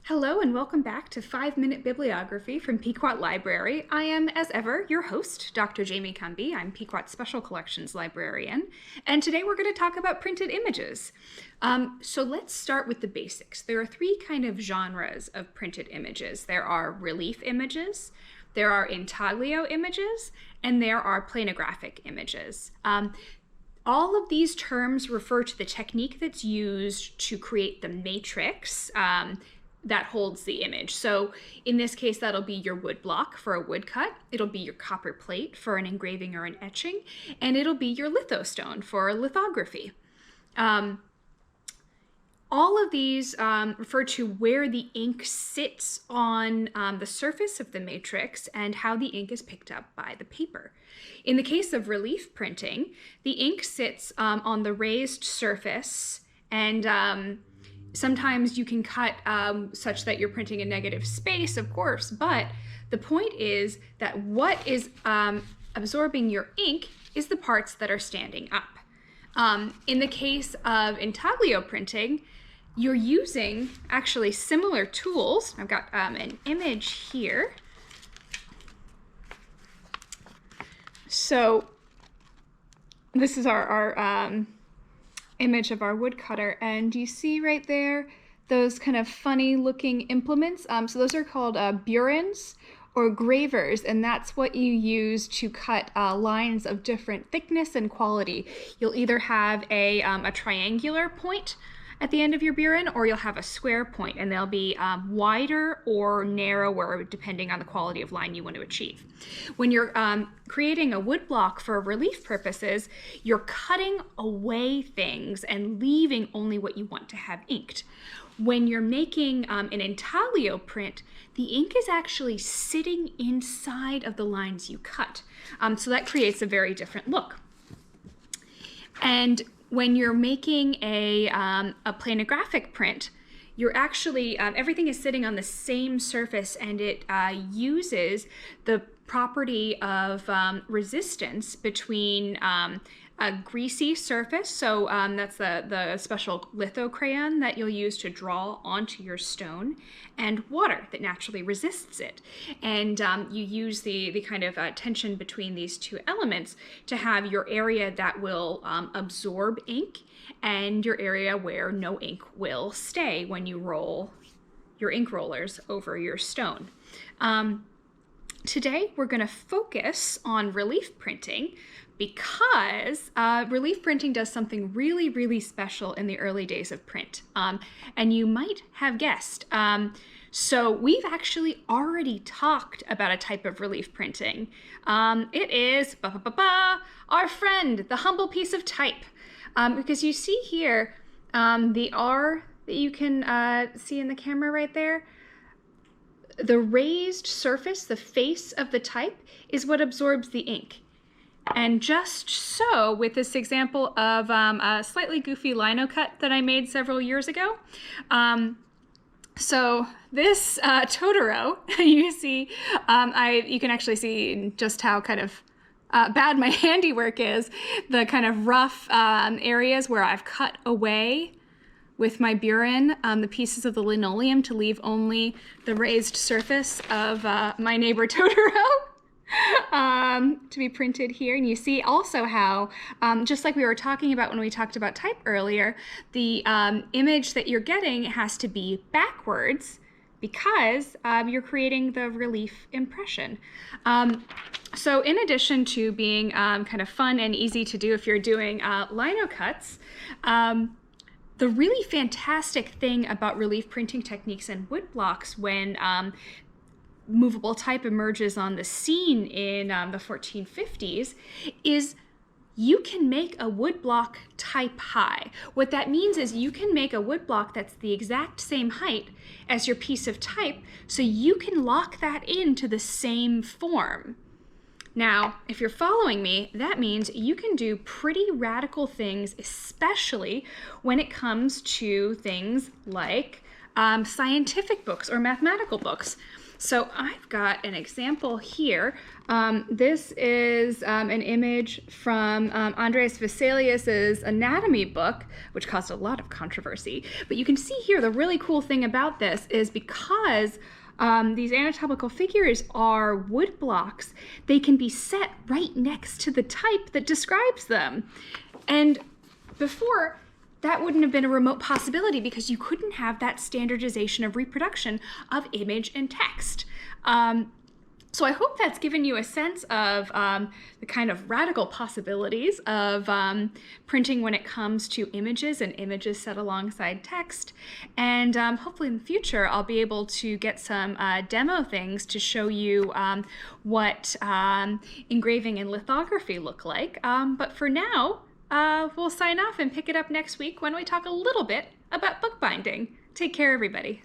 Hello and welcome back to 5-Minute Bibliography from Pequot Library. I am, as ever, your host, Dr. Jamie Cumby. I'm Pequot's Special Collections Librarian, and today we're going to talk about printed images. So let's start with the basics. There are three kind of genres of printed images. There are relief images, there are intaglio images, and there are planographic images. All of these terms refer to the technique that's used to create the matrix that holds the image. So in this case, that'll be your wood block for a woodcut, it'll be your copper plate for an engraving or an etching, and it'll be your litho stone for a lithography. All of these refer to where the ink sits on the surface of the matrix and how the ink is picked up by the paper. In the case of relief printing, the ink sits on the raised surface, and sometimes you can cut such that you're printing a negative space, of course, but the point is that what is absorbing your ink is the parts that are standing up. In the case of intaglio printing, you're using actually similar tools. I've got an image here. So this is our image of our woodcutter, and you see right there those kind of funny looking implements. So those are called burins or gravers, and that's what you use to cut lines of different thickness and quality. You'll either have a triangular point at the end of your burin, or you'll have a square point, and they'll be wider or narrower depending on the quality of line you want to achieve. When you're creating a wood block for relief purposes, you're cutting away things and leaving only what you want to have inked. When you're making an intaglio print, the ink is actually sitting inside of the lines you cut. So that creates a very different look. And when you're making a planographic print, you're actually, everything is sitting on the same surface, and it uses the property of resistance between a greasy surface, so that's the special litho crayon that you'll use to draw onto your stone, and water that naturally resists it. And you use the kind of tension between these two elements to have your area that will absorb ink and your area where no ink will stay when you roll your ink rollers over your stone. Today we're going to focus on relief printing because relief printing does something really, really special in the early days of print. And you might have guessed. So we've actually already talked about a type of relief printing. It is our friend, the humble piece of type. Because you see here the R that you can see in the camera right there. The raised surface, the face of the type, is what absorbs the ink. And just so, with this example of a slightly goofy lino cut that I made several years ago. So this Totoro, you see, you can actually see just how kind of bad my handiwork is, the kind of rough areas where I've cut away with my burin the pieces of the linoleum to leave only the raised surface of my neighbor Totoro to be printed here. And you see also how, just like we were talking about when we talked about type earlier, the image that you're getting has to be backwards because you're creating the relief impression. So in addition to being kind of fun and easy to do if you're doing lino cuts, the really fantastic thing about relief printing techniques and wood blocks when movable type emerges on the scene in the 1450s is you can make a wood block type high. What that means is you can make a wood block that's the exact same height as your piece of type, so you can lock that into the same form. Now, if you're following me, that means you can do pretty radical things, especially when it comes to things like scientific books or mathematical books. So I've got an example here. This is an image from Andreas Vesalius's anatomy book, which caused a lot of controversy. But you can see here the really cool thing about this is because these anatomical figures are wood blocks, they can be set right next to the type that describes them. And before, that wouldn't have been a remote possibility because you couldn't have that standardization of reproduction of image and text. So I hope that's given you a sense of the kind of radical possibilities of printing when it comes to images and images set alongside text. And hopefully in the future I'll be able to get some demo things to show you what engraving and lithography look like. But for now, we'll sign off and pick it up next week when we talk a little bit about bookbinding. Take care, everybody.